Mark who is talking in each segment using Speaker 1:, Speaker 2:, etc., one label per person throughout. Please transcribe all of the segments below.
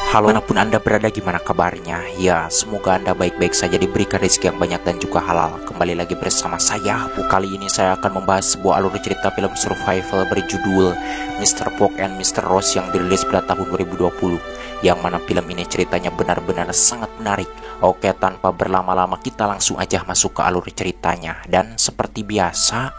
Speaker 1: Halo, manapun Anda berada, gimana kabarnya? Ya, semoga Anda baik-baik saja, diberikan rezeki yang banyak dan juga halal. Kembali lagi bersama saya. Kali ini saya akan membahas sebuah alur cerita film survival berjudul Mr. Fogg and Mr. Rose yang dirilis pada tahun 2020. Yang mana film ini ceritanya benar-benar sangat menarik. Oke, tanpa berlama-lama kita langsung aja masuk ke alur ceritanya. Dan seperti biasa,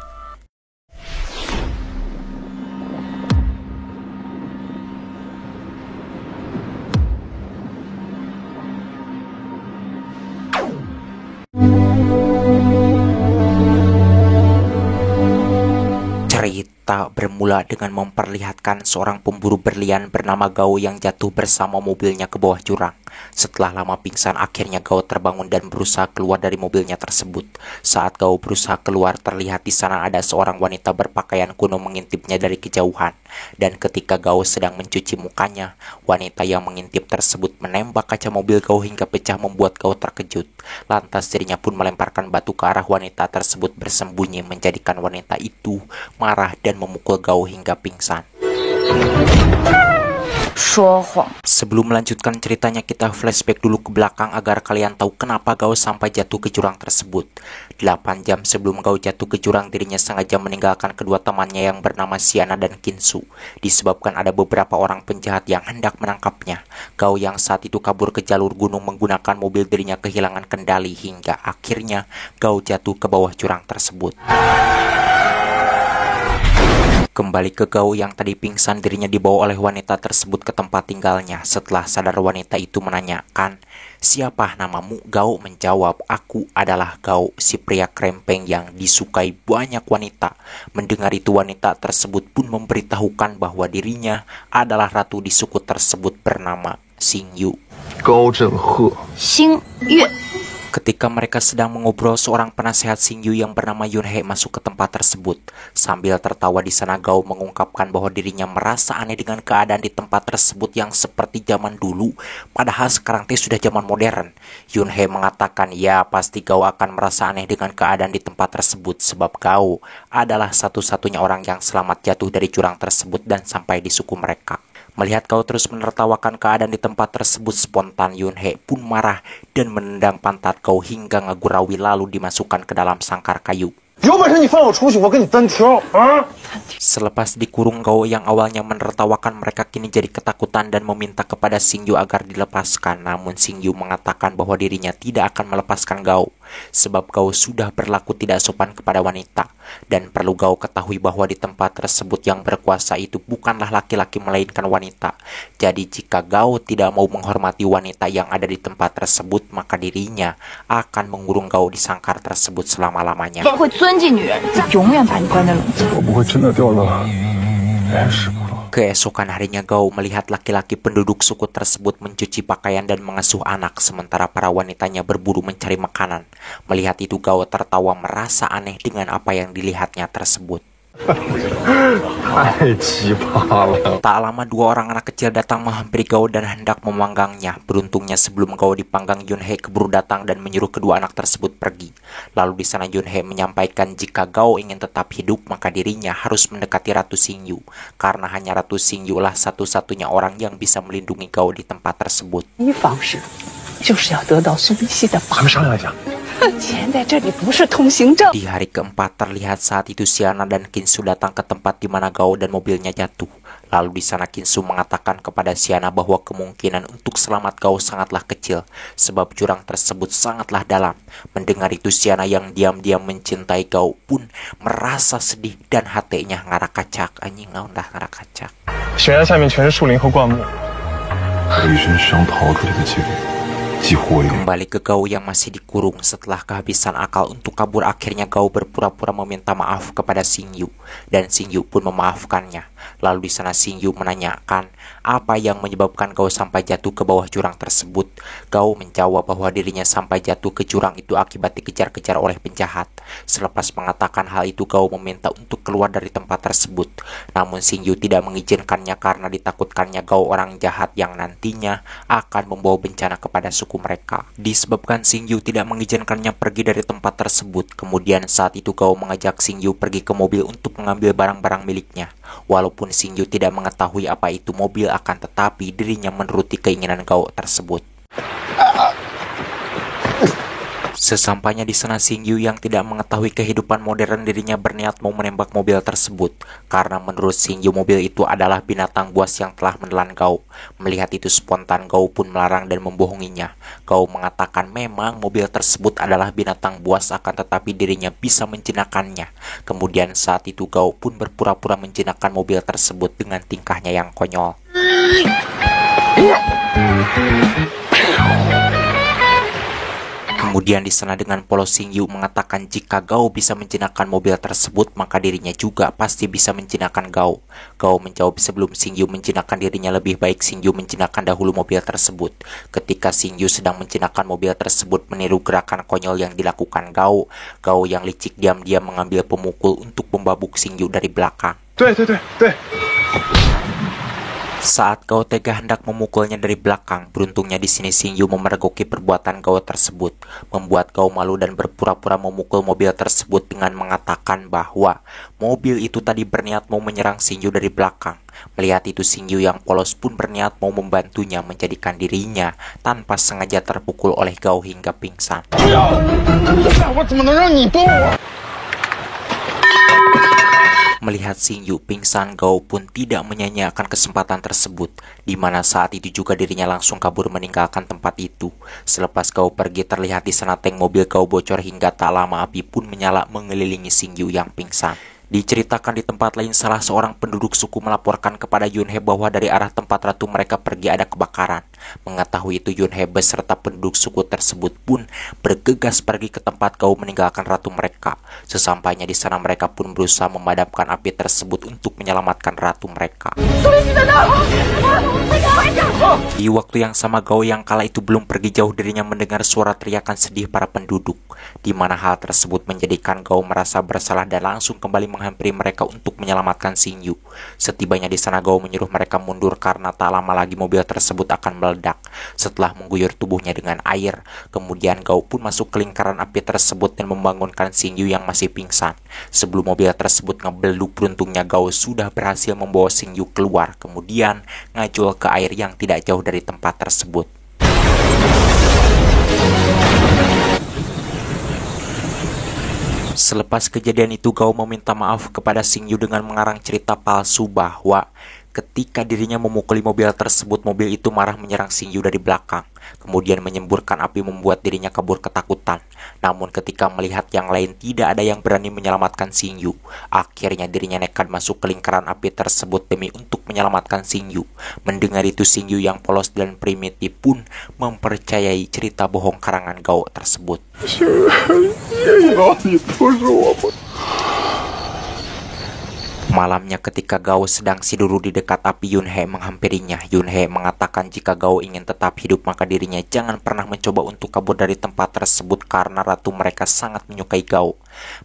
Speaker 1: cerita bermula dengan memperlihatkan seorang pemburu berlian bernama Gao yang jatuh bersama mobilnya ke bawah jurang. Setelah lama pingsan, akhirnya Gao terbangun dan berusaha keluar dari mobilnya tersebut. Saat Gao berusaha keluar, terlihat di sana ada seorang wanita berpakaian kuno mengintipnya dari kejauhan. Dan ketika Gao sedang mencuci mukanya, wanita yang mengintip tersebut menembak kaca mobil Gao hingga pecah, membuat Gao terkejut. Lantas dirinya pun melemparkan batu ke arah wanita tersebut bersembunyi, menjadikan wanita itu marah dan memukul Gao hingga pingsan. Sebelum melanjutkan ceritanya, kita flashback dulu ke belakang agar kalian tahu kenapa Gao sampai jatuh ke jurang tersebut. 8 jam sebelum Gao jatuh ke jurang, dirinya sengaja meninggalkan kedua temannya yang bernama Siana dan Kinsu, disebabkan ada beberapa orang penjahat yang hendak menangkapnya. Gao yang saat itu kabur ke jalur gunung menggunakan mobil dirinya kehilangan kendali hingga akhirnya Gao jatuh ke bawah jurang tersebut. Kembali ke Gao yang tadi pingsan, dirinya dibawa oleh wanita tersebut ke tempat tinggalnya. Setelah sadar, wanita itu menanyakan, "Siapa namamu?" Gao menjawab, "Aku adalah Gao, si pria krempeng yang disukai banyak wanita." Mendengar itu, wanita tersebut pun memberitahukan bahwa dirinya adalah ratu di suku tersebut bernama Xingyu.
Speaker 2: Gao Zhenghe.
Speaker 3: Xingyu.
Speaker 1: Ketika mereka sedang mengobrol, seorang penasehat Xingyu yang bernama Yunhe masuk ke tempat tersebut. Sambil tertawa di sana, Gao mengungkapkan bahwa dirinya merasa aneh dengan keadaan di tempat tersebut yang seperti zaman dulu, padahal sekarang sudah zaman modern. Yunhe mengatakan, ya pasti Gao akan merasa aneh dengan keadaan di tempat tersebut, sebab Gao adalah satu-satunya orang yang selamat jatuh dari jurang tersebut dan sampai di suku mereka. Melihat Gao terus menertawakan keadaan di tempat tersebut, spontan Yunhe pun marah dan menendang pantat Gao hingga ngegurawi, lalu dimasukkan ke dalam sangkar kayu. Selepas dikurung, Gao yang awalnya menertawakan mereka kini jadi ketakutan dan meminta kepada Xingyu agar dilepaskan. Namun Xingyu mengatakan bahwa dirinya tidak akan melepaskan Gao, sebab Gao sudah berlaku tidak sopan kepada wanita. Dan perlu Gao ketahui bahwa di tempat tersebut yang berkuasa itu bukanlah laki-laki melainkan wanita. Jadi jika Gao tidak mau menghormati wanita yang ada di tempat tersebut, maka dirinya akan mengurung Gao di sangkar tersebut selama-lamanya. Keesokan harinya, Gao melihat laki-laki penduduk suku tersebut mencuci pakaian dan mengasuh anak, sementara para wanitanya berburu mencari makanan. Melihat itu, Gao tertawa merasa aneh dengan apa yang dilihatnya tersebut. Tak lama, dua orang anak kecil datang menghampiri Gao dan hendak memanggangnya. Beruntungnya sebelum Gao dipanggang, Yunhe keburu datang dan menyuruh kedua anak tersebut pergi. Lalu di sana Yunhe menyampaikan jika Gao ingin tetap hidup, maka dirinya harus mendekati Ratu Xingyu, karena hanya Ratu Xingyu lah satu-satunya orang yang bisa melindungi Gao di tempat tersebut. Di hari keempat, terlihat saat itu Siana dan Kinsu datang ke tempat di mana Gao dan mobilnya jatuh. Lalu di sana Kinsu mengatakan kepada Siana bahwa kemungkinan untuk selamat Gao sangatlah kecil, sebab jurang tersebut sangatlah dalam. Mendengar itu, Siana yang diam-diam mencintai Gao pun merasa sedih dan hatinya ngarak kacak. Anjing, udah ngarak kacak. Kembali ke Gao yang masih dikurung. Setelah kehabisan akal untuk kabur, akhirnya Gao berpura-pura meminta maaf kepada Xingyu, dan Xingyu pun memaafkannya. Lalu di sana Xingyu menanyakan apa yang menyebabkan Gao sampai jatuh ke bawah jurang tersebut. Gao menjawab bahwa dirinya sampai jatuh ke jurang itu akibat dikejar-kejar oleh penjahat. Selepas mengatakan hal itu, Gao meminta untuk keluar dari tempat tersebut. Namun Xingyu tidak mengizinkannya karena ditakutkannya Gao orang jahat yang nantinya akan membawa bencana kepada suku mereka. Disebabkan Xingyu tidak mengizinkannya pergi dari tempat tersebut, kemudian saat itu Gao mengajak Xingyu pergi ke mobil untuk mengambil barang-barang miliknya. Walaupun Xingyu tidak mengetahui apa itu mobil, akan tetapi dirinya menuruti keinginan Gao tersebut. Sesampainya di sana, Xingyu yang tidak mengetahui kehidupan modern dirinya berniat mau menembak mobil tersebut. Karena menurut Xingyu mobil itu adalah binatang buas yang telah menelan Gao. Melihat itu spontan Gao pun melarang dan membohonginya. Gao mengatakan memang mobil tersebut adalah binatang buas, akan tetapi dirinya bisa menjinakkannya. Kemudian saat itu Gao pun berpura-pura menjinakkan mobil tersebut dengan tingkahnya yang konyol. Kemudian di sana dengan polos Xingyu mengatakan jika Gao bisa menjinakkan mobil tersebut, maka dirinya juga pasti bisa menjinakkan Gao. Gao menjawab sebelum Xingyu menjinakkan dirinya, lebih baik Xingyu menjinakkan dahulu mobil tersebut. Ketika Xingyu sedang menjinakkan mobil tersebut meniru gerakan konyol yang dilakukan Gao, Gao yang licik diam-diam mengambil pemukul untuk membabuk Xingyu dari belakang. Saat Gao tega hendak memukulnya dari belakang, beruntungnya di sini Xingyu memergoki perbuatan Gao tersebut, membuat Gao malu dan berpura-pura memukul mobil tersebut dengan mengatakan bahwa mobil itu tadi berniat mau menyerang Xingyu dari belakang. Melihat itu Xingyu yang polos pun berniat mau membantunya, menjadikan dirinya tanpa sengaja terpukul oleh Gao hingga pingsan. Melihat Xingyu pingsan, Gao pun tidak menyanyiakan kesempatan tersebut, di mana saat itu juga dirinya langsung kabur meninggalkan tempat itu. Selepas Gao pergi, terlihat di sana tank mobil Gao bocor hingga tak lama api pun menyala mengelilingi Xingyu yang pingsan. Diceritakan di tempat lain, salah seorang penduduk suku melaporkan kepada Yunhe bahwa dari arah tempat ratu mereka pergi ada kebakaran. Mengetahui itu, Yunhe beserta penduduk suku tersebut pun bergegas pergi ke tempat Gao meninggalkan ratu mereka. Sesampainya di sana mereka pun berusaha memadamkan api tersebut untuk menyelamatkan ratu mereka. Di waktu yang sama, Gao yang kala itu belum pergi jauh, dirinya mendengar suara teriakan sedih para penduduk, di mana hal tersebut menjadikan Gao merasa bersalah dan langsung kembali menghampiri mereka untuk menyelamatkan Xingyu. Setibanya di sana, Gao menyuruh mereka mundur karena tak lama lagi mobil tersebut akan meledak. Setelah mengguyur tubuhnya dengan air, kemudian Gao pun masuk ke lingkaran api tersebut dan membangunkan Xingyu yang masih pingsan. Sebelum mobil tersebut ngebeluk, beruntungnya Gao sudah berhasil membawa Xingyu keluar, kemudian ngajul ke air yang tidak jauh dari tempat tersebut. Selepas kejadian itu, Gao meminta maaf kepada Xingyu dengan mengarang cerita palsu bahwa ketika dirinya memukuli mobil tersebut, mobil itu marah menyerang Xingyu dari belakang, kemudian menyemburkan api membuat dirinya kabur ketakutan. Namun ketika melihat yang lain tidak ada yang berani menyelamatkan Xingyu, akhirnya dirinya nekat masuk ke lingkaran api tersebut demi untuk menyelamatkan Xingyu. Mendengar itu, Xingyu yang polos dan primitif pun mempercayai cerita bohong karangan Gao tersebut. Malamnya ketika Gao sedang tidur di dekat api, Yunhe menghampirinya. Yunhe mengatakan jika Gao ingin tetap hidup, maka dirinya jangan pernah mencoba untuk kabur dari tempat tersebut karena ratu mereka sangat menyukai Gao.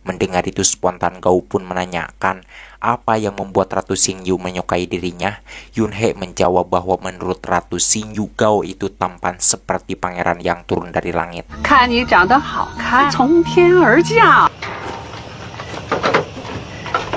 Speaker 1: Mendengar itu spontan Gao pun menanyakan apa yang membuat Ratu Xingyu menyukai dirinya. Yunhe menjawab bahwa menurut Ratu Xingyu, Gao itu tampan seperti pangeran yang turun dari langit.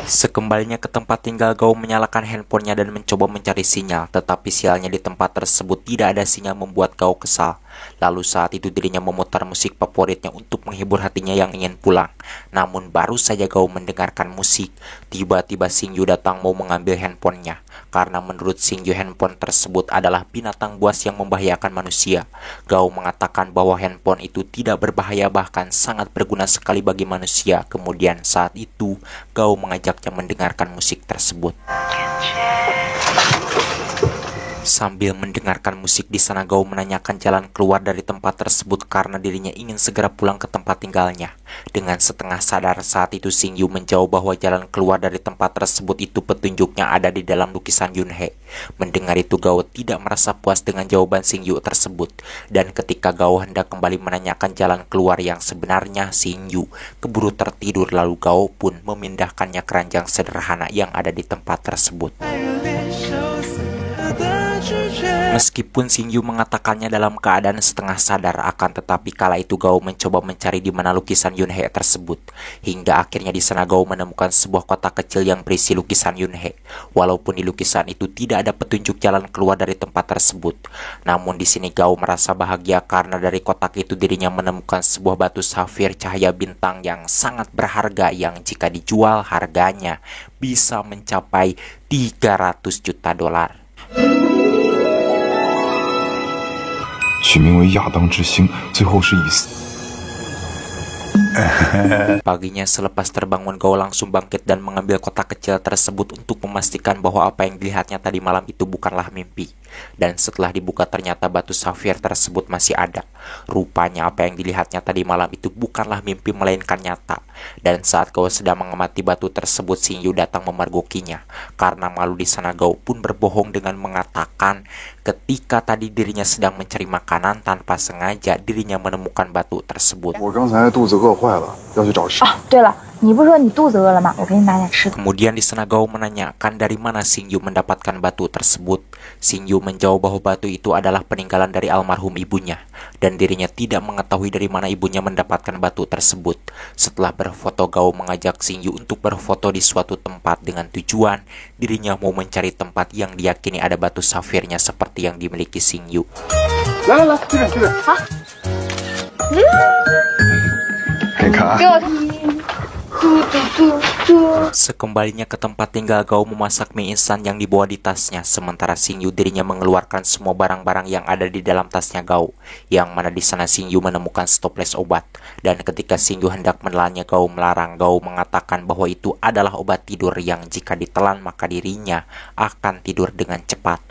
Speaker 1: Sekembalinya ke tempat tinggal, Gao menyalakan handphonenya dan mencoba mencari sinyal, tetapi sialnya di tempat tersebut tidak ada sinyal, membuat Gao kesal. Lalu saat itu dirinya memutar musik favoritnya untuk menghibur hatinya yang ingin pulang. Namun baru saja Gao mendengarkan musik, tiba-tiba Xingyu datang mau mengambil handphonenya. Karena menurut Xingyu handphone tersebut adalah binatang buas yang membahayakan manusia. Gao mengatakan bahwa handphone itu tidak berbahaya, bahkan sangat berguna sekali bagi manusia. Kemudian saat itu Gao mengajaknya mendengarkan musik tersebut. Sambil mendengarkan musik di sana, Gao menanyakan jalan keluar dari tempat tersebut karena dirinya ingin segera pulang ke tempat tinggalnya. Dengan setengah sadar saat itu Xingyu menjawab bahwa jalan keluar dari tempat tersebut itu petunjuknya ada di dalam lukisan Yunhe. Mendengar itu Gao tidak merasa puas dengan jawaban Xingyu tersebut, dan ketika Gao hendak kembali menanyakan jalan keluar yang sebenarnya, Xingyu keburu tertidur. Lalu Gao pun memindahkannya ke ranjang sederhana yang ada di tempat tersebut. Meskipun Xingyu mengatakannya dalam keadaan setengah sadar, akan tetapi kala itu Gao mencoba mencari di mana lukisan Yunhei tersebut. Hingga akhirnya di sana Gao menemukan sebuah kotak kecil yang berisi lukisan Yunhei. Walaupun di lukisan itu tidak ada petunjuk jalan keluar dari tempat tersebut. Namun di sini Gao merasa bahagia karena dari kotak itu dirinya menemukan sebuah batu safir cahaya bintang yang sangat berharga yang jika dijual harganya bisa mencapai 300 juta dolar.
Speaker 2: 取名为亚当之星，最后是以
Speaker 1: Paginya selepas terbangun, Gao langsung bangkit dan mengambil kotak kecil tersebut untuk memastikan bahwa apa yang dilihatnya tadi malam itu bukanlah mimpi. Dan setelah dibuka ternyata batu safir tersebut masih ada. Rupanya apa yang dilihatnya tadi malam itu bukanlah mimpi melainkan nyata. Dan saat Gao sedang mengamati batu tersebut, Xingyu datang memergokinya. Karena malu di sana Gao pun berbohong dengan mengatakan ketika tadi dirinya sedang mencari makanan tanpa sengaja dirinya menemukan batu tersebut. Kemudian di sana Gao menanyakan dari mana Xingyu mendapatkan batu tersebut. Xingyu menjawab bahwa batu itu adalah peninggalan dari almarhum ibunya dan dirinya tidak mengetahui dari mana ibunya mendapatkan batu tersebut. Setelah berfoto, Gao mengajak Xingyu untuk berfoto di suatu tempat dengan tujuan dirinya mau mencari tempat yang diyakini ada batu safirnya seperti yang dimiliki Xingyu. Sekembalinya ke tempat tinggal, Gao memasak mie instan yang dibawa di tasnya. Sementara Xingyu dirinya mengeluarkan semua barang-barang yang ada di dalam tasnya Gao. Yang mana di sana Xingyu menemukan stoples obat. Dan ketika Xingyu hendak menelannya, Gao melarang. Gao mengatakan bahwa itu adalah obat tidur yang jika ditelan maka dirinya akan tidur dengan cepat.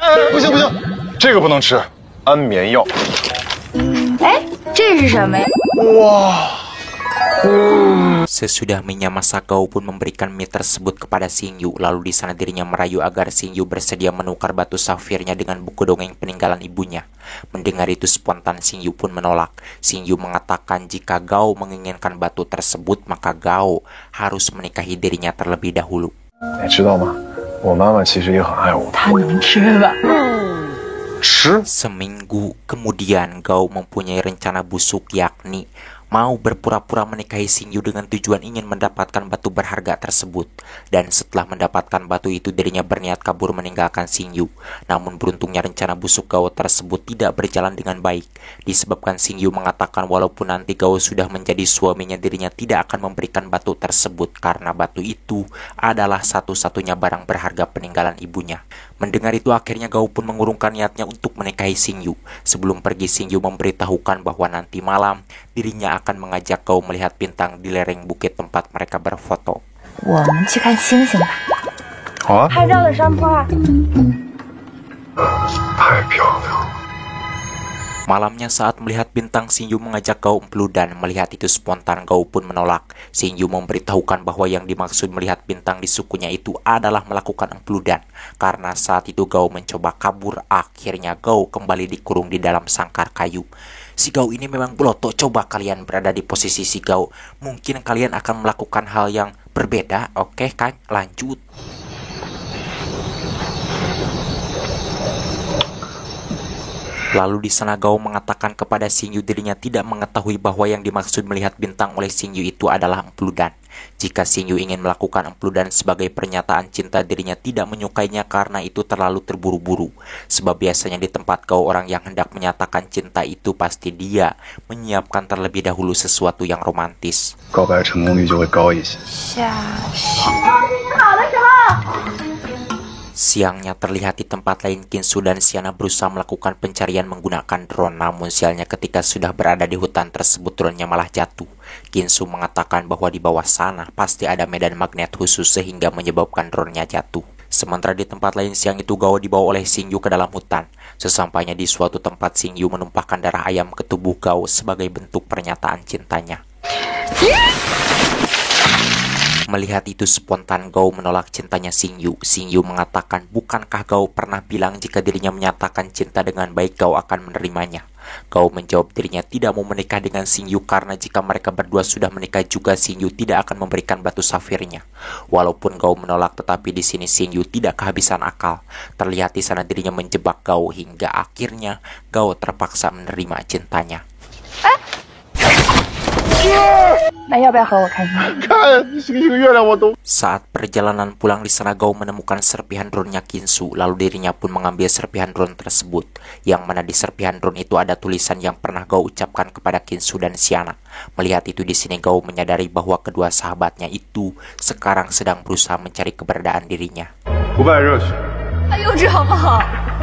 Speaker 1: Sesudah mie masak, Gao pun memberikan mie tersebut kepada Xingyu. Lalu di sana dirinya merayu agar Xingyu bersedia menukar batu safirnya dengan buku dongeng peninggalan ibunya. Mendengar itu spontan Xingyu pun menolak. Xingyu mengatakan jika Gao menginginkan batu tersebut maka Gao harus menikahi dirinya terlebih dahulu. Seminggu kemudian Gao mempunyai rencana busuk, yakni mau berpura-pura menikahi Xingyu dengan tujuan ingin mendapatkan batu berharga tersebut. Dan setelah mendapatkan batu itu dirinya berniat kabur meninggalkan Xingyu. Namun beruntungnya rencana busuk Gao tersebut tidak berjalan dengan baik. Disebabkan Xingyu mengatakan walaupun nanti Gao sudah menjadi suaminya dirinya tidak akan memberikan batu tersebut karena batu itu adalah satu-satunya barang berharga peninggalan ibunya. Mendengar itu akhirnya Gao pun mengurungkan niatnya untuk menikahi Xingyu. Sebelum pergi Xingyu memberitahukan bahwa nanti malam dirinya akan mengajak Gao melihat bintang di lereng bukit tempat mereka berfoto. Malamnya saat melihat bintang, Xingyu mengajak Gao empeludan. Melihat itu spontan Gao pun menolak. Xingyu memberitahukan bahwa yang dimaksud melihat bintang di sukunya itu adalah melakukan empeludan. Karena saat itu Gao mencoba kabur, akhirnya Gao kembali dikurung di dalam sangkar kayu. Si Gao ini memang beloto. Coba kalian berada di posisi si Gao, mungkin kalian akan melakukan hal yang berbeda. Oke kan, lanjut. Lalu di sana Gao mengatakan kepada Xingyu dirinya tidak mengetahui bahwa yang dimaksud melihat bintang oleh Xingyu itu adalah empeludan. Jika Xingyu ingin melakukan empeludan sebagai pernyataan cinta, dirinya tidak menyukainya karena itu terlalu terburu-buru. Sebab biasanya di tempat Gao orang yang hendak menyatakan cinta itu pasti dia menyiapkan terlebih dahulu sesuatu yang romantis. Siangnya terlihat di tempat lain Kinsu dan Xiana berusaha melakukan pencarian menggunakan drone. Namun sialnya ketika sudah berada di hutan tersebut drone-nya malah jatuh. Kinsu mengatakan bahwa di bawah sana pasti ada medan magnet khusus sehingga menyebabkan drone-nya jatuh. Sementara di tempat lain siang itu Gao dibawa oleh Xingyu ke dalam hutan. Sesampainya di suatu tempat Xingyu menumpahkan darah ayam ke tubuh Gao sebagai bentuk pernyataan cintanya. Melihat itu spontan Gao menolak cintanya Xingyu. Xingyu mengatakan, bukankah Gao pernah bilang jika dirinya menyatakan cinta dengan baik Gao akan menerimanya. Gao menjawab dirinya tidak mau menikah dengan Xingyu karena jika mereka berdua sudah menikah juga Xingyu tidak akan memberikan batu safirnya. Walaupun Gao menolak, tetapi di sini Xingyu tidak kehabisan akal. Terlihat di sana dirinya menjebak Gao hingga akhirnya Gao terpaksa menerima cintanya. Saat perjalanan pulang di sana Gao menemukan serpihan drone-nya Kinsu, lalu dirinya pun mengambil serpihan drone tersebut, yang mana di serpihan drone itu ada tulisan yang pernah Gao ucapkan kepada Kinsu dan Xiana. Melihat itu di sini Gao menyadari bahwa kedua sahabatnya itu sekarang sedang berusaha mencari keberadaan dirinya.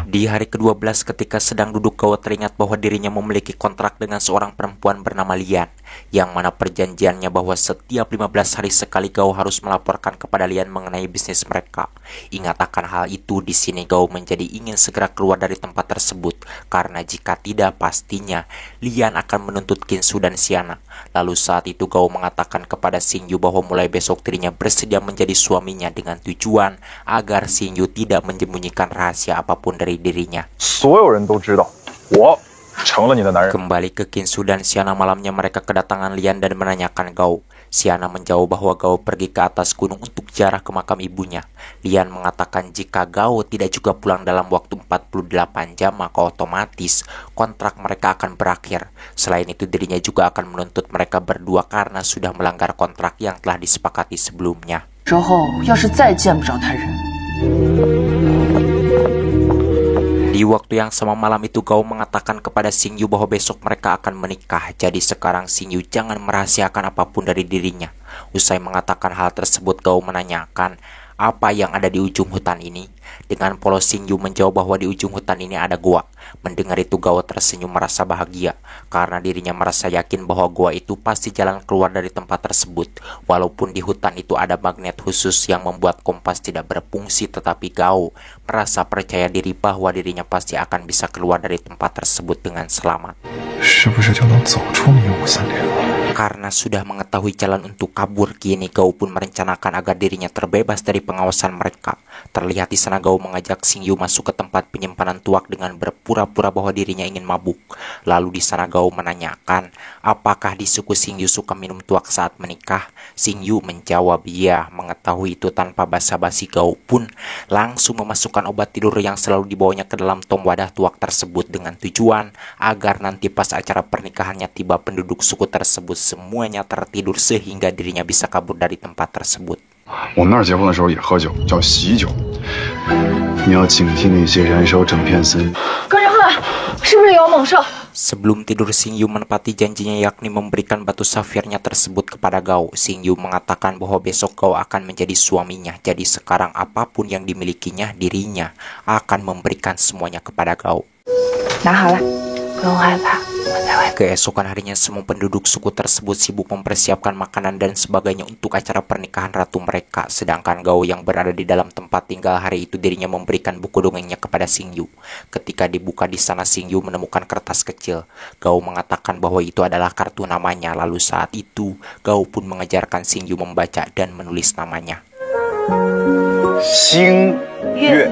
Speaker 1: Di hari ke-12 ketika sedang duduk Gao teringat bahwa dirinya memiliki kontrak dengan seorang perempuan bernama Lian, yang mana perjanjiannya bahwa setiap 15 hari sekali Gao harus melaporkan kepada Lian mengenai bisnis mereka. Ingat akan hal itu, di sini Gao menjadi ingin segera keluar dari tempat tersebut, karena jika tidak pastinya Lian akan menuntut Kinsu dan Xiana. Lalu saat itu Gao mengatakan kepada Xingyu bahwa mulai besok dirinya bersedia menjadi suaminya dengan tujuan agar Xingyu tidak menyembunyikan rahasia apapun dari dirinya. Kembali ke Kinsu dan Xiana malamnya mereka kedatangan Lian dan menanyakan Gao. Xiana menjawab bahwa Gao pergi ke atas gunung untuk ziarah ke makam ibunya. Lian mengatakan jika Gao tidak juga pulang dalam waktu 48 jam maka otomatis kontrak mereka akan berakhir. Selain itu dirinya juga akan menuntut mereka berdua karena sudah melanggar kontrak yang telah disepakati sebelumnya. Di waktu yang sama malam itu Gao mengatakan kepada Xingyu bahwa besok mereka akan menikah. Jadi sekarang Xingyu jangan merahasiakan apapun dari dirinya. Usai mengatakan hal tersebut Gao menanyakan apa yang ada di ujung hutan ini. Dengan polos Xingyu menjawab bahwa di ujung hutan ini ada gua. Mendengar itu Gao tersenyum merasa bahagia karena dirinya merasa yakin bahwa gua itu pasti jalan keluar dari tempat tersebut. Walaupun di hutan itu ada magnet khusus yang membuat kompas tidak berfungsi, tetapi Gao merasa percaya diri bahwa dirinya pasti akan bisa keluar dari tempat tersebut dengan selamat. Karena sudah mengetahui jalan untuk kabur, kini Gao pun merencanakan agar dirinya terbebas dari pengawasan mereka. Terlihat di sana Gao mengajak Xingyu masuk ke tempat penyimpanan tuak dengan berpura-pura bahwa dirinya ingin mabuk. Lalu di sana Gao menanyakan apakah di suku Xingyu suka minum tuak saat menikah. Xingyu menjawab iya. Mengetahui itu tanpa basa-basi Gao pun langsung memasukkan obat tidur yang selalu dibawanya ke dalam tong wadah tuak tersebut dengan tujuan agar nanti pas acara pernikahannya tiba penduduk suku tersebut semuanya tertidur sehingga dirinya bisa kabur dari tempat tersebut.
Speaker 2: 我们那儿结婚的时候也喝酒，叫喜酒。你要警惕那些燃烧整片森林。
Speaker 3: 高人鹤，是不是有猛兽？
Speaker 1: Sebelum tidur Xingyu menepati janjinya yakni memberikan batu safirnya tersebut kepada Gao. Xingyu mengatakan bahwa besok Gao akan menjadi suaminya. Jadi sekarang apapun yang dimilikinya dirinya akan memberikan semuanya kepada Gao. Keesokan harinya semua penduduk suku tersebut sibuk mempersiapkan makanan dan sebagainya untuk acara pernikahan ratu mereka. Sedangkan Gao yang berada di dalam tempat tinggal hari itu dirinya memberikan buku dongengnya kepada Xingyu. Ketika dibuka di sana Xingyu menemukan kertas kecil. Gao mengatakan bahwa itu adalah kartu namanya. Lalu saat itu Gao pun mengajarkan Xingyu membaca dan menulis namanya.
Speaker 2: Xingyu.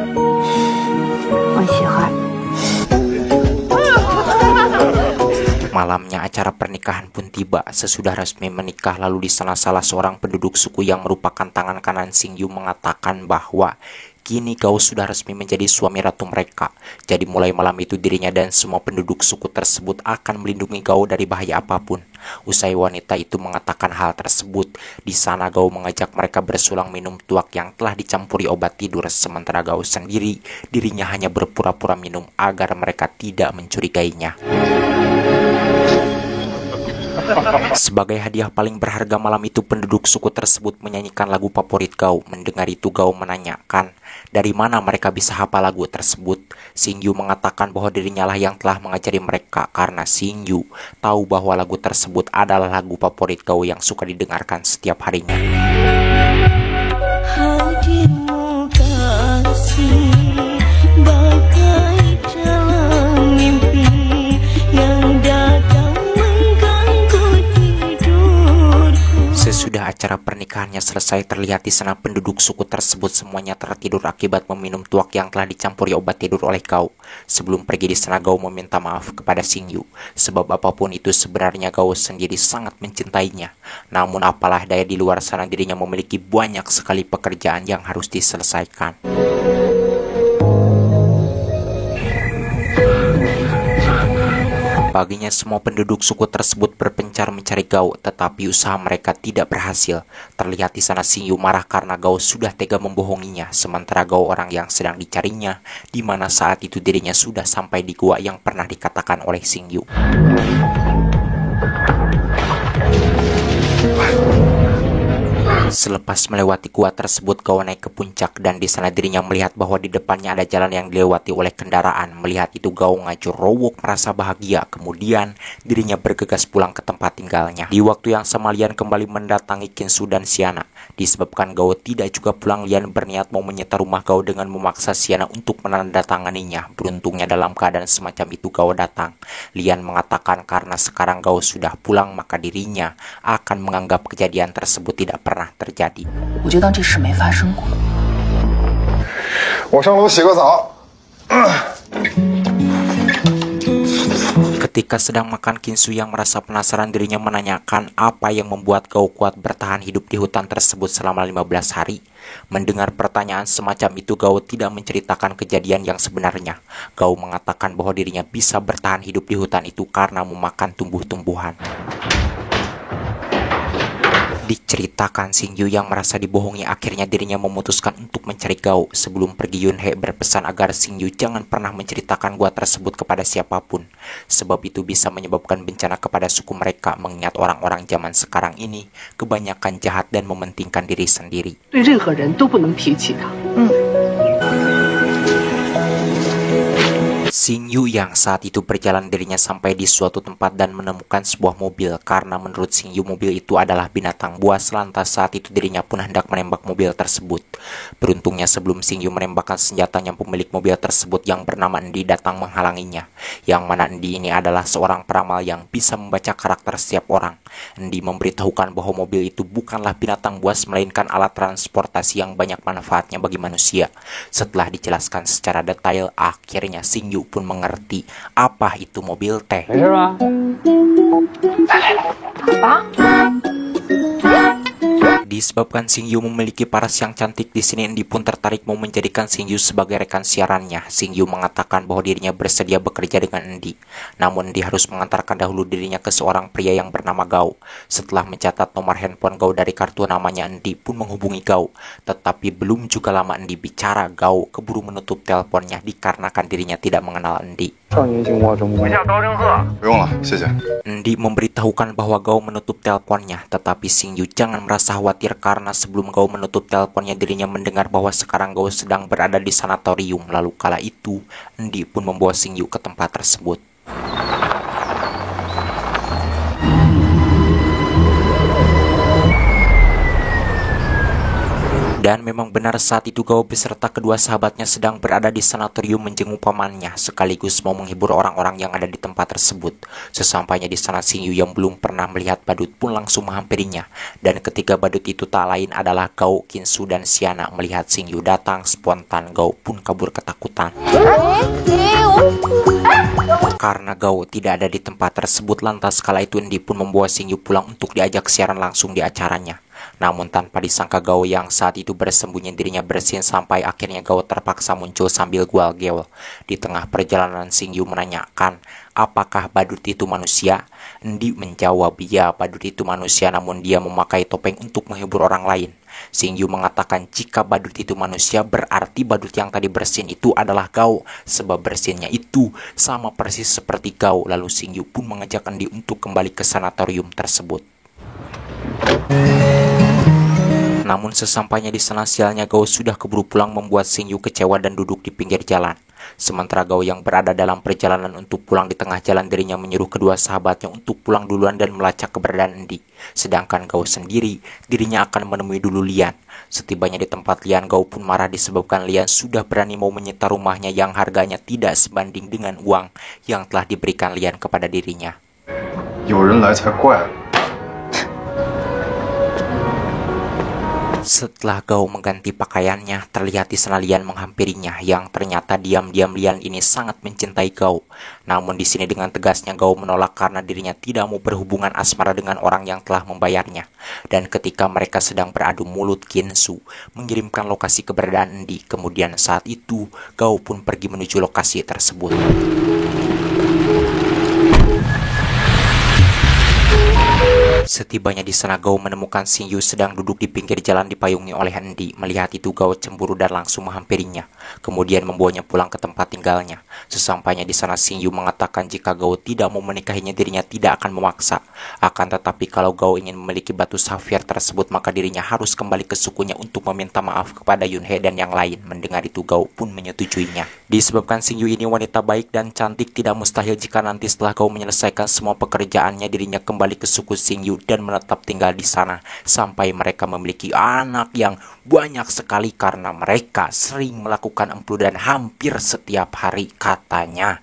Speaker 1: Malamnya acara pernikahan pun tiba. Sesudah resmi menikah lalu di sana salah seorang penduduk suku yang merupakan tangan kanan Xingyu mengatakan bahwa kini Gao sudah resmi menjadi suami ratu mereka. Jadi mulai malam itu dirinya dan semua penduduk suku tersebut akan melindungi Gao dari bahaya apapun. Usai wanita itu mengatakan hal tersebut, di sana Gao mengajak mereka bersulang minum tuak yang telah dicampuri obat tidur. Sementara Gao sendiri dirinya hanya berpura-pura minum agar mereka tidak mencurigainya. Sebagai hadiah paling berharga malam itu penduduk suku tersebut menyanyikan lagu favorit Gao. Mendengar itu Gao menanyakan dari mana mereka bisa hafal lagu tersebut. Xingyu mengatakan bahwa dirinya lah yang telah mengajari mereka karena Xingyu tahu bahwa lagu tersebut adalah lagu favorit Gao yang suka didengarkan setiap harinya. Hadirmu kasih bagai dalam mimpi yang datang mengganggu tidurku. Sesudah acara pernikahan pernikahannya selesai, terlihat di sana penduduk suku tersebut semuanya tertidur akibat meminum tuak yang telah dicampuri obat tidur oleh Gao. Sebelum pergi di sana, Gao meminta maaf kepada Xingyu. Sebab apapun itu sebenarnya Gao sendiri sangat mencintainya. Namun apalah daya, di luar sana dirinya memiliki banyak sekali pekerjaan yang harus diselesaikan. Paginya semua penduduk suku tersebut berpencar mencari Gao, tetapi usaha mereka tidak berhasil. Terlihat di sana Xingyu marah karena Gao sudah tega membohonginya, sementara Gao orang yang sedang dicarinya, di mana saat itu dirinya sudah sampai di gua yang pernah dikatakan oleh Xingyu. Selepas melewati gua tersebut, Gao naik ke puncak dan di sana dirinya melihat bahwa di depannya ada jalan yang dilewati oleh kendaraan. Melihat itu Gao ngajur rowok merasa bahagia. Kemudian dirinya bergegas pulang ke tempat tinggalnya. Di waktu yang sama Lian kembali mendatangi Qinsu dan Xiana. Disebabkan Gao tidak juga pulang, Lian berniat mau menyita rumah Gao dengan memaksa Xiana untuk menandatanganinya. Beruntungnya dalam keadaan semacam itu Gao datang. Lian mengatakan karena sekarang Gao sudah pulang maka dirinya akan menganggap kejadian tersebut tidak pernah terjadi. Ketika sedang makan, Qinsu yang merasa penasaran dirinya menanyakan apa yang membuat Gao kuat bertahan hidup di hutan tersebut selama 15 hari. Mendengar pertanyaan semacam itu, Gao tidak menceritakan kejadian yang sebenarnya. Gao mengatakan bahwa dirinya bisa bertahan hidup di hutan itu karena memakan tumbuh-tumbuhan. Diceritakan Xingyu yang merasa dibohongi, akhirnya dirinya memutuskan untuk mencari Gao. Sebelum pergi, Yunhe berpesan agar Xingyu jangan pernah menceritakan gua tersebut kepada siapapun, sebab itu bisa menyebabkan bencana kepada suku mereka, mengingat orang-orang zaman sekarang ini kebanyakan jahat dan mementingkan diri sendiri. Xingyu yang saat itu berjalan, dirinya sampai di suatu tempat dan menemukan sebuah mobil. Karena menurut Xingyu mobil itu adalah binatang buas, lantas saat itu dirinya pun hendak menembak mobil tersebut. Beruntungnya sebelum Xingyu menembakkan senjatanya, pemilik mobil tersebut yang bernama Endi datang menghalanginya. Yang mana Endi ini adalah seorang peramal yang bisa membaca karakter setiap orang. Endi memberitahukan bahwa mobil itu bukanlah binatang buas, melainkan alat transportasi yang banyak manfaatnya bagi manusia. Setelah dijelaskan secara detail, akhirnya Xingyu pun mengerti apa itu mobil teh. Disebabkan Xingyu memiliki paras yang cantik, di sini Endi pun tertarik mau menjadikan Xingyu sebagai rekan siarannya. Xingyu mengatakan bahwa dirinya bersedia bekerja dengan Endi. Namun Endi harus mengantarkan dahulu dirinya ke seorang pria yang bernama Gao. Setelah mencatat nomor handphone Gao dari kartu namanya, Endi pun menghubungi Gao. Tetapi belum juga lama Endi bicara, Gao keburu menutup teleponnya dikarenakan dirinya tidak mengenal Endi. Endi memberitahukan bahwa Gao menutup teleponnya, tetapi Xingyu jangan merasa khawatir karena sebelum Gao menutup teleponnya dirinya mendengar bahwa sekarang Gao sedang berada di sanatorium. Lalu kala itu Endi pun membawa Xingyu ke tempat tersebut. Dan memang benar saat itu Gao beserta kedua sahabatnya sedang berada di sanatorium menjenguk pamannya, sekaligus mau menghibur orang-orang yang ada di tempat tersebut. Sesampainya di sana, Xingyu yang belum pernah melihat badut pun langsung menghampirinya. Dan ketiga badut itu tak lain adalah Gao, Qinsu, dan Xiana. Melihat Xingyu datang, spontan Gao pun kabur ketakutan. Karena Gao tidak ada di tempat tersebut, lantas kala itu Endi pun membawa Xingyu pulang untuk diajak siaran langsung di acaranya. Namun tanpa disangka Gao yang saat itu bersembunyi dirinya bersin sampai akhirnya Gao terpaksa muncul sambil gual-geol. Di tengah perjalanan Xingyu menanyakan, apakah badut itu manusia? Endi menjawab, ya badut itu manusia, namun dia memakai topeng untuk menghibur orang lain. Xingyu mengatakan jika badut itu manusia berarti badut yang tadi bersin itu adalah Gao, sebab bersinnya itu sama persis seperti Gao. Lalu Xingyu pun mengajak Endi untuk kembali ke sanatorium tersebut. Namun sesampainya di sana, sialnya Gao sudah keburu pulang membuat Xingyu kecewa dan duduk di pinggir jalan. Sementara Gao yang berada dalam perjalanan untuk pulang, di tengah jalan dirinya menyuruh kedua sahabatnya untuk pulang duluan dan melacak keberadaan Endi. Sedangkan Gao sendiri, dirinya akan menemui dulu Lian. Setibanya di tempat Lian, Gao pun marah disebabkan Lian sudah berani mau menyita rumahnya yang harganya tidak sebanding dengan uang yang telah diberikan Lian kepada dirinya. Setelah Gao mengganti pakaiannya, terlihat di sana Lian menghampirinya, yang ternyata diam-diam Lian ini sangat mencintai Gao. Namun di sini dengan tegasnya Gao menolak karena dirinya tidak mau berhubungan asmara dengan orang yang telah membayarnya. Dan ketika mereka sedang beradu mulut, Ginsu mengirimkan lokasi keberadaan Endi. Kemudian saat itu Gao pun pergi menuju lokasi tersebut. Setibanya di sana, Gao menemukan Xingyu sedang duduk di pinggir jalan dipayungi oleh Endi. Melihat itu, Gao cemburu dan langsung menghampirinya, kemudian membawanya pulang ke tempat tinggalnya. Sesampainya di sana, Xingyu mengatakan jika Gao tidak mau menikahinya, dirinya tidak akan memaksa. Akan tetapi kalau Gao ingin memiliki batu safir tersebut, maka dirinya harus kembali ke sukunya untuk meminta maaf kepada Yunhei dan yang lain. Mendengar itu, Gao pun menyetujuinya. Disebabkan Xingyu ini wanita baik dan cantik, tidak mustahil jika nanti setelah Gao menyelesaikan semua pekerjaannya, dirinya kembali ke suku Xingyu dan menetap tinggal di sana sampai mereka memiliki anak yang banyak sekali karena mereka sering melakukan empedu dan hampir setiap hari katanya.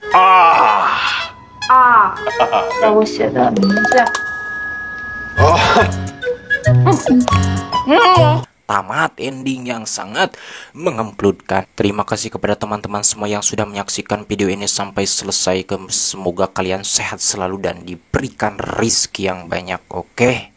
Speaker 3: 那我写的名字。
Speaker 1: Tamat ending yang sangat mengempludkan. Terima kasih kepada teman-teman semua yang sudah menyaksikan video ini sampai selesai. Semoga kalian sehat selalu dan diberikan rezeki yang banyak. Oke.